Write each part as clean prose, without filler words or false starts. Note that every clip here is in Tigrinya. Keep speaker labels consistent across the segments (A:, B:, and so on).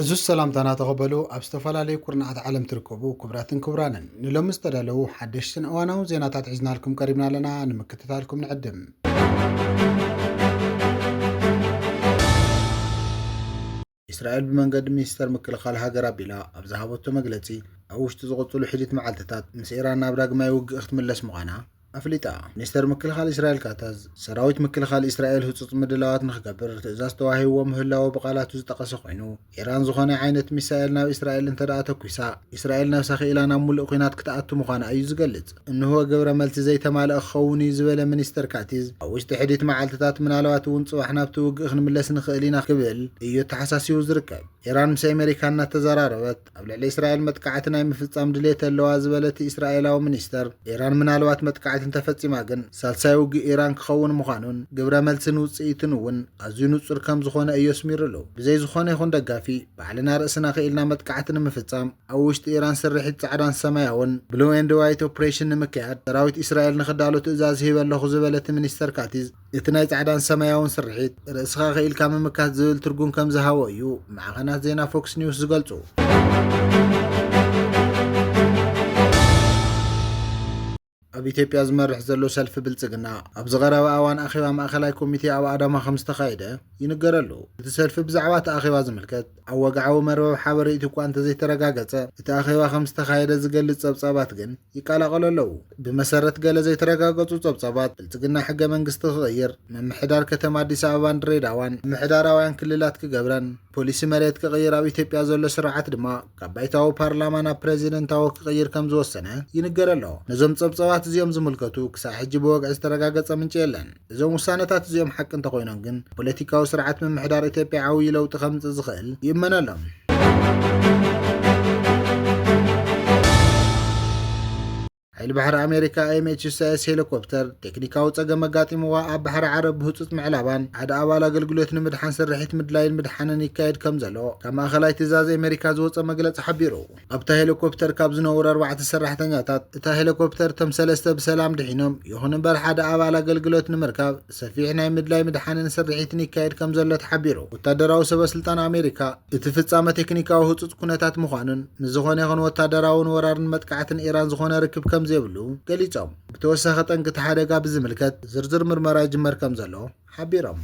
A: ዕዙዝ ሰላምታና ተቐበሉ ኣብ ዝተፈላለዩ ኩርናዓት ዓለም ትርከቡ ክቡራትን ክቡራንን ንሎሚ ዝተዳለዉ ሓደሽትን እዋናዊ ዜናታት ሒዝናልኩም ቀሪብና ኣለና ንምክትታልኩም ንዕድም እስራኤል ብመንገዲ ሚኒስተር ምክልኻል ሃገር ኣቢላ ኣብ ዝሃበቶ መግለጺ ኣብ ውሽጢ ዝቕጽሉ ሕዲት መዓልትታት ምስ ኢራን ናብ ዳግማይ ውግእ ክትምለስ ምዃና ኣፍሊጣ ሚኒስተር ምክልኻል እስራኤል ካታዝ ሰራዊት ምክልኻል እስራኤል ህጹጽ ምድላዋት ንኽገብር ትእዛዝ ተዋሂብዎ ምህላው ብቓላቱ ዝጠቐሰ ኮይኑ ኢራን ዝኾነ ዓይነት ሚሳኤል ናብ እስራኤል እንተደኣ ተኲሳ እስራኤል ነፍሳ ኽኢላ ናብ ሙሉእ ኩናት ክትኣቱ ምዃና እዩ ዝገልጽ እንሆ ገብረ መልቲ ዘይተማልአ ክኸውን እዩ ዝበለ ሚኒስተር ካቲዝ ኣብ ውሽጢ ሕዲት መዓልትታት ምናልባት እውን ጽባሕ ናብቲ ውግእ ክንምለስ ንኽእል ኢና ክብል እዩ ተሓሳሲቡ ዝርከብ ኢራን ምስ ኣሜሪካ እናተዘራረበት ኣብ ልዕሊ እስራኤል መጥቃዕቲ ናይ ምፍጻም ድሌት ኣለዋ ዝበለት እስራኤላዊ ሚኒስተር ኢራን ምናልባት መጥቃዕቲ እንተፈጺማ ግን ሳልሳይ ውግእ ኢራን ክኸውን ምዃኑን ግብረ መልስን ውጽኢትን እውን ኣዝዩ ንጹር ከም ዝኾነ እዩ ኣስሚሩ ኣሎ ብዘይ ዝኾነ ይኹን ደጋፊ ባዕልና ርእስና ኽኢልና መጥቃዕቲ ንምፍጻም ኣብ ውሽጢ ኢራን ስርሒት ጻዕዳን ሰማያውን ብሉ ኤንድ ዋይት ኦፕሬሽን ንምክያድ ሰራዊት እስራኤል ንኽዳሎ ትእዛዝ ሂብ ኣለኹ ዝበለት ሚኒስተር ካቲዝ እቲ ናይ ጻዕዳን ሰማያውን ስርሒት ርእስኻ ኽኢልካ ምምካት ዝብል ትርጉም ከም ዝሃቦ እዩ ማዕኸናት ዜና ፎክስ ኒውስ ዝገልጹ ኣብ ኢትዮጵያ ዝመርሕ ዘሎ ሰልፊ ብልጽግና ኣብ ዝቐረበ እዋን ኣኼባ ማእኸላይ ኮሚቴ ኣብ ኣዳማ ከም ዝተኻየደ ይንገረሉ እቲ ሰልፊ ብዛዕባ እቲ ኣኼባ ዝምልከት ኣብ ወግዓዊ መርበብ ሓበሬታ እኳ እንተዘይተረጋገጸ እቲ ኣኼባ ከም ዝተኻየደ ዝገልጽ ጸብጻባት ግን ይቃላቀሉ ኣለዉ ብመሰረት ገለ ዘይተረጋገጹ ጸብጻባት ብልጽግና ሕገ መንግስቲ ክቕይር ምምሕዳር ከተማ ኣዲስ ኣበባን ድሬዳዋን ምምሕዳራውያን ክልላት ክገብረን ፖሊሲ መሬት ክቕይር ኣብ ኢትዮጵያ ዘሎ ስርዓት ድማ ካብ ባይታዊ ፓርላማ ናብ ፕሬዚደንታዊ ክቕይር ከም ዝወሰነ ይንገረሎ ነዞም ጸብጻባት እዚኦም ዝምልከቱ ክሳብ ሕጂ ብወግዒ ዝተረጋገጸ ምንጪ የለን እዞም ውሳነታት እዚኦም ሓቂ እንተኾይኖም ግን ፖለቲካዊ ስርዓት ምምሕዳር ኢትዮጵያ ዓብዪ ለውጢ ከምጽእ ዝኽእል ይእመነሎም ሓይሊ ባሕሪ ኣሜሪካ MH-3 ሄሊኮፕተር ቴክኒካዊ ጸገም ኣጋጢምዋ ኣብ ባሕሪ ዓረብ ብህፁፅ ምዕላባን ሓደ ኣባል ኣገልግሎት ንምድሓን ስርሒት ምድላይን ምድሓንን ይካየድ ከም ዘሎ ካብ ማእኸላይ ትእዛዝ ኣሜሪካ ዝወፀ መግለፂ ሓቢሩ ኣብታ ሄሊኮፕተር ካብ ዝነብሩ 4 ሰራሕተኛታት እታ ሄሊኮፕተር እቶም 3 ብሰላም ድሒኖም ይኹን እምበር ሓደ ኣባል ኣገልግሎት ንምርካብ ሰፊሕ ናይ ምድላይ ምድሓንን ስርሒትን ይካየድ ከም ዘሎ ተሓቢሩ ወታደራዊ ሰበስልጣን ኣሜሪካ እቲ ፍጻመ ቴክኒካዊ ህፁፅ ኩነታት ምዃኑን ንዝኾነ ይኹን ወታደራውን ወራርን መጥቃዕትን ኢራን ዝኾነ ርክብ ከም ዘይብሉ ገሊጾም ብተወሳኺ ጠንቅቲ ሓደጋ ብዝምልከት ዝርዝር ምርመራ ይጅመር ከም ዘሎ ሓቢሮም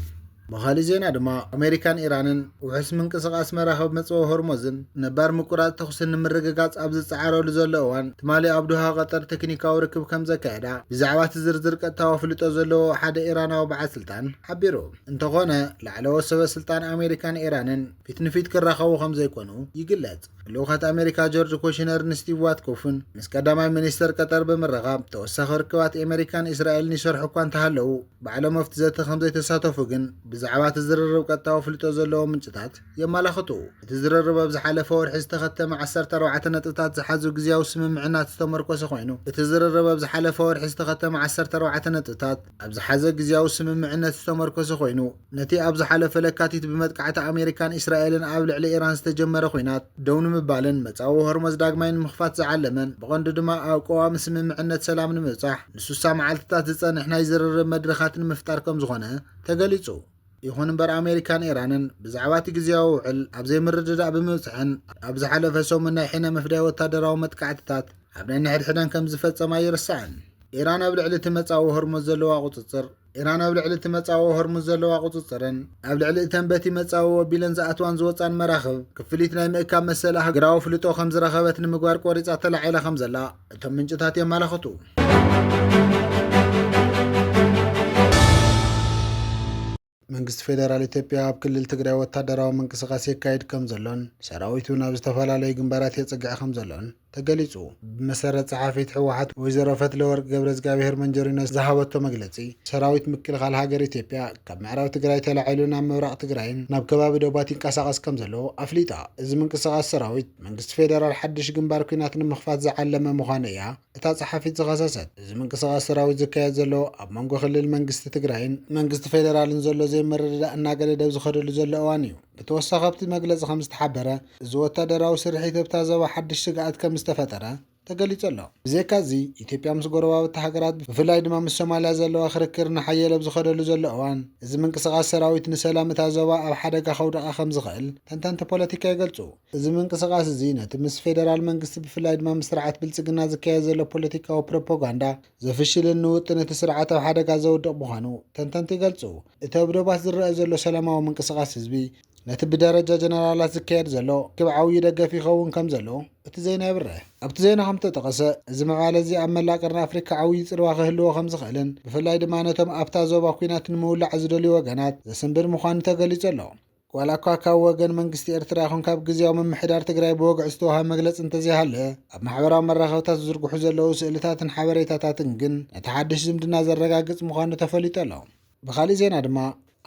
A: መኻሊ ዜና ድማ ኣሜሪካን ኢራንን ውሕስ ምንቅስቓስ መራኸብ መጽወ ሆርሞዝን ነባር ምቁራጽ ተኹስን ንምርግጋጽ ኣብ ዝፀዓረሉ ዘሎ እዋን ትማሊ ኣብ ዶሃ ቀጠር ቴክኒካዊ ርክብ ከም ዘካየዳ ብዛዕባ እቲ ዝርዝር ቀጥታዊ ኣፍልጦ ዘለዎ ሓደ ኢራናዊ በዓል ስልጣን ሓቢሩ እንተኾነ ላዕለዎት ሰበስልጣን ኣሜሪካን ኢራንን ፊት ንፊት ክራኸቡ ከም ዘይኮኑ ይግለጽ ልኡኻት ኣሜሪካ ጆርጅ ኮሽነርን ስቲቭ ዋትኮፍን ምስ ቀዳማይ ሚኒስተር ቀጠር ብምርኻብ ተወሳኺ ርክባት ኣሜሪካን እስራኤልን ይሰርሑ እኳ እንተሃለዉ ባዕሎም መፍቲ ዘተ ከም ዘይተሳተፉ ግን ብዛዕባ እቲ ዝርርብ ቀጥታዊ ኣፍልጦ ዘለዎ ምንጭታት የመላኽቱ እቲ ዝርርብ ኣብ ዝሓለፈ ወርሒ ዝተኸተመ 14 ነጥብታት ዝሓዙ ግዝያዊ ስምምዕናት ዝተመርኮሰ ኮይኑ እቲ ዝርርብ ኣብ ዝሓለፈ ወርሒ ዝተኸተመ 14 ነጥብታት ኣብ ዝሓዘ ግዝያዊ ስምምዕነት ዝተመርኮሰ ኮይኑ ነቲ ኣብ ዝሓለፈ ለካቲት ብመጥቃዕቲ ኣሜሪካን እስራኤልን ኣብ ልዕሊ ኢራን ዝተጀመረ ኩናት ደው ንምባልን መጻዊ ሆርሞዝ ዳግማይ ንምኽፋት ዝዓለመን ብቐንዱ ድማ ኣብ ቀዋሚ ስምምዕነት ሰላም ንምብጻሕ ንሱሳ መዓልትታት ዝጸንሕ ናይ ዝርርብ መድረኻት ንምፍጣር ከም ዝኾነ ተገሊጹ ይኹን እምበር ኣሜሪካን ኢራንን ብዛዕባ እቲ ግዝያዊ ውዕል ኣብ ዘይምርድዳእ ብምብጽሕን ኣብ ዝሓለፈ ሰሙን ናይ ሒነ መፍዳይ ወታደራዊ መጥቃዕትታት ኣብ ናይ ንሕድሕደን ከም ዝፈጸማ ይርስዕን ኢራን ኣብ ልዕሊ እቲ መጻዊ ሆርሙዝ ዘለዋ ቁፅፅርን ኣብ ልዕሊ እተን በቲ መጻዊ ወቢለን ዝኣትዋን ዝወፃን መራኽብ ክፍሊት ናይ ምእካብ መሰለ ሃገራዊ ፍልጦ ከም ዝረኸበት ንምግባር ቆሪፃ ተላዒላ ከም ዘላ እቶም ምንጭታት የመላኽቱ መንግስቲ ፌደራል ኢትዮጵያ ኣብ ክልል ትግራይ ወታደራዊ ምንቅስቓስ የካይድ ከም ዘሎን ሰራዊቱ ናብ ዝተፈላለዩ ግንባራት የጽግዕ ከም ዘሎን ተገሊጹ ብመሰረት ጸሓፊት ሕወሓት ወይዘሮ ፈትለወርቅ ገብረእግዚአብሔር መንጀሪኖስ ዝሃበቶ መግለጺ ሰራዊት ምክልኻል ሃገር ኢትዮጵያ ካብ ምዕራብ ትግራይ ተላዒሉ ናብ ምብራቕ ትግራይን ናብ ከባቢ ዶባት ይንቀሳቐስ ከም ዘሎ ኣፍሊጣ እዚ ምንቅስቓስ ሰራዊት መንግስቲ ፌደራል ሓድሽ ግንባር ኩናት ንምኽፋት ዝዓለመ ምዃኑ እያ እታ ጸሓፊት ዝኸሰሰት እዚ ምንቅስቓስ ሰራዊት ዝካየድ ዘሎ ኣብ መንጎ ክልል መንግስቲ ትግራይን መንግስቲ ፌደራልን ዘሎ ዘይምርድዳእ እናገለደብ ዝኸደሉ ዘሎ እዋን እዩ ብተወሳኺ ኣብቲ መግለፂ ከም ዝተሓበረ እዚ ወታደራዊ ስርሒት ኣብታ ዞባ ሓድሽ ስግኣት ከም ዝተፈጠረ ተገሊጹ ኣሎ። ብዘይካዚ ኢትዮጵያ ምስ ጎረባብቲ ሃገራት ብፍላይ ድማ ምስ ሶማልያ ዘለዋ ክርክር ንሓየለ ብዝኸደሉ ዘሎ እዋን እዚ ምንቅስቓስ ሰራዊት ንሰላም እታ ዞባ ኣብ ሓደጋ ከውድቓ ከም ዝኽእል ተንተንቲ ፖለቲካ ይገልጹ። እዚ ምንቅስቓስ እዚ ነቲ ምስ ፌደራል መንግስቲ ብፍላይ ድማ ምስ ስርዓት ብልጽግና ዝካየድ ዘሎ ፖለቲካዊ ፕሮፓጋንዳ ዘፍሽልን ንውጥን እቲ ስርዓት ኣብ ሓደጋ ዘውድቕ ምዃኑ ተንተንቲ ይገልጹ። እቲ ኣብ ዶባት ዝረአ ዘሎ ሰላማዊ ምንቅስቓስ ህዝቢ ነቲ ብደረጃ ጀነራላት ዝካየድ ዘሎ ክብ ዓብዪ ደገፍ ይኸውን ከም ዘሎ እቲ ዜና ይብርህ። ኣብቲ ዜና ከም ተጠቐሰ እዚ ምዕባለ እዚ ኣብ መላእ ቀርኒ ኣፍሪካ ዓብዪ ጽልዋ ክህልዎ ከም ዝኽእልን ብፍላይ ድማ ነቶም ኣብታ ዞባ ኩናት ንምውላዕ ዝደልዩ ወገናት ዘስንብድ ምዃኑ ተገሊጹ ኣሎ። ዋላ እኳ ካብ ወገን መንግስቲ ኤርትራ ይኹን ካብ ግዜያዊ ምምሕዳር ትግራይ ብወግዒ ዝተወሃበ መግለፂ እንተዘይሃለወ ኣብ ማሕበራዊ መራኸብታት ዝዝርግሑ ዘለዉ ስእልታትን ሓበሬታታትን ግን ነቲ ሓድሽ ዝምድና ዘረጋግጽ ምዃኑ ተፈሊጡ ኣሎ። ብኻሊእ ዜና ድማ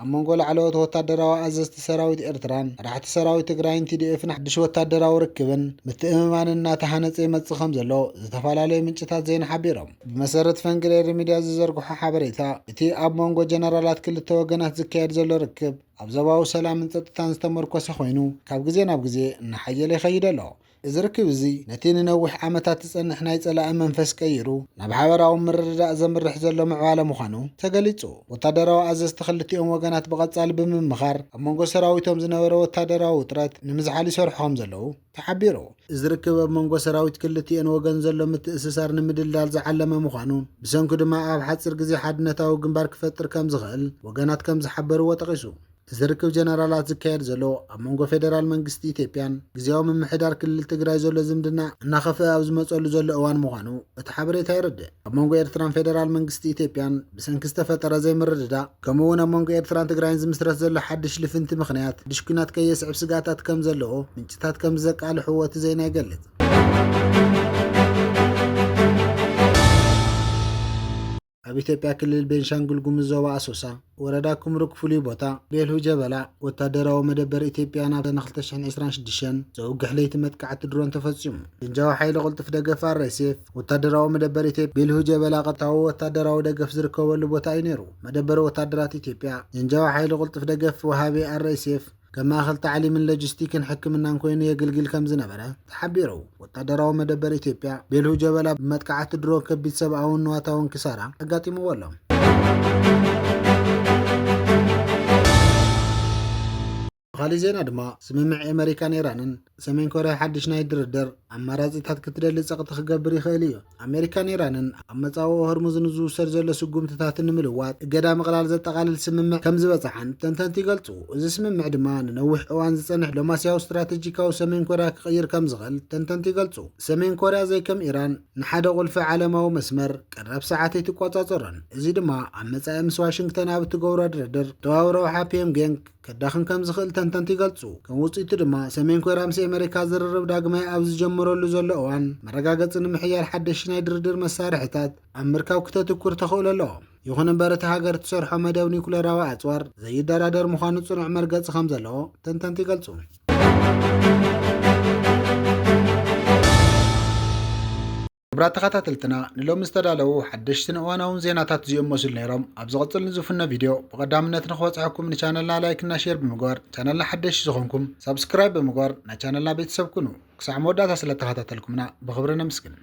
A: ኣብ መንጎ ላዕለዎት ወታደራዊ ኣዘዝቲ ሰራዊት ኤርትራን መራሕቲ ሰራዊት ትግራይን TDFን ሓድሽ ወታደራዊ ርክብን ምትእምማን እናተሃነፀ ይመጽእ ከም ዘሎ ዝተፈላለዩ ምንጭታት ዜና ሓቢሮም። ብመሰረት ፈንግሌር ሚድያ ዝዘርግሖ ሓበሬታ እቲ ኣብ መንጎ ጀነራላት ክልተ ወገናት ዝካየድ ዘሎ ርክብ ኣብ ዞባዊ ሰላምን ጸጥታን ዝተመርኮሰ ኮይኑ ካብ ግዜ ናብ ግዜ እናሓየለ ይኸይድ ኣሎ። እዚ ርክብ እዚ ነቲ ንነዊሕ ዓመታት ዝጸንሕ ናይ ጸላኢ መንፈስ ቀይሩ ናብ ሓበራዊ ምርድዳእ ዘምርሕ ዘሎ ምዕባለ ምዃኑ ተገሊጹ። ወታደራዊ ኣዘዝቲ ክልቲኦም ወገናት ብቐጻሊ ብምምኻር ኣብ መንጎ ሰራዊቶም ዝነበረ ወታደራዊ ውጥረት ንምዝሓል ይሰርሑ ከም ዘለዉ ተሓቢሩ። እዚ ርክብ ኣብ መንጎ ሰራዊት ክልቲአን ወገን ዘሎ ምትእስሳር ንምድልዳል ዝዓለመ ምዃኑ ብሰንኪ ድማ ኣብ ሓፂር ግዜ ሓድነታዊ ግንባር ክፈጥር ከም ዝኽእል ወገናት ከም ዝሓበርዎ ጠቒሱ። እዚ ርክብ ጀነራላት ዝካየድ ዘሎ ኣብ መንጎ ፌደራል መንግስቲ ኢትዮጵያን ግዜያዊ ምምሕዳር ክልል ትግራይ ዘሎ ዝምድና እናኸፍአ ኣብ ዝመፀሉ ዘሎ እዋን ምዃኑ እቲ ሓበሬታ ይርድእ። ኣብ መንጎ ኤርትራን ፌደራል መንግስቲ ኢትዮጵያን ብሰንኪ ዝተፈጠረ ዘይምርድዳእ ከምኡውን ኣብ መንጎ ኤርትራን ትግራይን ዝምስረት ዘሎ ሓድሽ ልፍንቲ ምኽንያት ሓድሽ ኩናት ከየስዕብ ስጋታት ከም ዘለዎ ምንጭታት ከም ዘቃልሕዎ እቲ ዜና ይገልጽ። ኣብ ኢትዮጵያ ክልል ቤንሻንጉል ጉሙዝ ዞባ ኣሶሳ ወረዳ ኩምሩክ ፍሉይ ቦታ ቤልሁ ጀበላ ወታደራዊ መደበር ኢትዮጵያ ናብ 2026 ዘውግሕ ለይቲ መጥቃዕቲ ድሮን ተፈጺሙ። ጀንጃዊ ሓይሊ ቁልጥፍ ደገፍ RSF ወታደራዊ መደበር ኢትዮጵያ ቤልሁ ጀበላ ቀጥታዊ ወታደራዊ ደገፍ ዝርከበሉ ቦታ እዩ ነይሩ። መደበር ወታደራት ኢትዮጵያ ጀንጃዊ ሓይሊ ቁልጥፍ ደገፍ ወሃቢ RSF ከም ማእኸል ታዕሊምን ሎጂስቲክን ሕክምናን ኮይኑ የግልግል ከም ዝነበረ ተሓቢሩ። ወታደራዊ መደበር ኢትዮጵያ ቤልሁ ጀበላ ብመጥቃዕቲ ድሮን ከቢድ ሰብኣውን ንዋታውን ክሳራ ኣጋጢምዎ ኣሎ። ብኻሊእ ዜና ድማ ስምምዕ ኣሜሪካን ኢራንን ሰሜን ኮርያ ሓድሽ ናይ ድርድር ኣማራጺታት ክትደሊ ጸቕቲ ክገብር ይኽእል እዩ። ኣሜሪካን ኢራንን ኣብ መጻወ ሆርሙዝ ንዝውሰድ ዘሎ ስጉምትታትን ንምልዋጥ እገዳ ምቕላል ዘጠቓልል ስምምዕ ከም ዝበጽሓን ተንተንቲ ይገልጹ። እዚ ስምምዕ ድማ ንነዊሕ እዋን ዝጸንሕ ዲፕሎማስያዊ ስትራቴጂካዊ ሰሜን ኮርያ ክቕይር ከም ዝኽእል ተንተንቲ ይገልጹ። ሰሜን ኮርያ ዘይከም ኢራን ንሓደ ቁልፊ ዓለማዊ መስመር ቀረብ ሰዓት ኣይትቆጻጸሮን። እዚ ድማ ኣብ መጻኢ ምስ ዋሽንግተን ኣብ እትገብሮ ድርድር ተዋብሮ ፒዮንግያንግ ከዳኽን ከም ዝኽእል ተንተንቲ ይገልጹ። ከም ውጽኢቱ ድማ ሰሜን ኮርያ ምስ ኣሜሪካ ዝርርብ ዳግማይ ኣብ ዝጀመረሉ ዘሎ እዋን መረጋገፂ ንምሕያል ሓደሽቲ ናይ ድርድር መሳርሕታት ኣብ ምርካብ ክተትኩር ተኽእሎ ኣለዎ። ይኹን እምበር እቲ ሃገር እትሰርሖ መደብ ኒኩሌራዊ ኣጽዋር ዘይደራደር ምዃኑ ጽኑዕ መርገፂ ከም ዘለዎ ተንተንቲ ይገልጹ። ክቡራት ተኸታተልትና ንሎሚ ዝተዳለዉ ሓደሽትን እዋናውን ዜናታት እዚኦም መስሉ ነይሮም። ኣብ ዝቕፅል ንዝፍነ ቪድዮ ብቐዳምነት ንኽበፅሐኩም ንቻነልና ላይክና ሼር ብምግባር ቻነልና ሓደሽ ዝኾንኩም ሰብስክራይብ ብምግባር ናይ ቻነልና ቤተሰብ ኩኑ። ክሳዕ መወዳእታ ስለ ተኸታተልኩምና ብኽብሪ ነመስግን።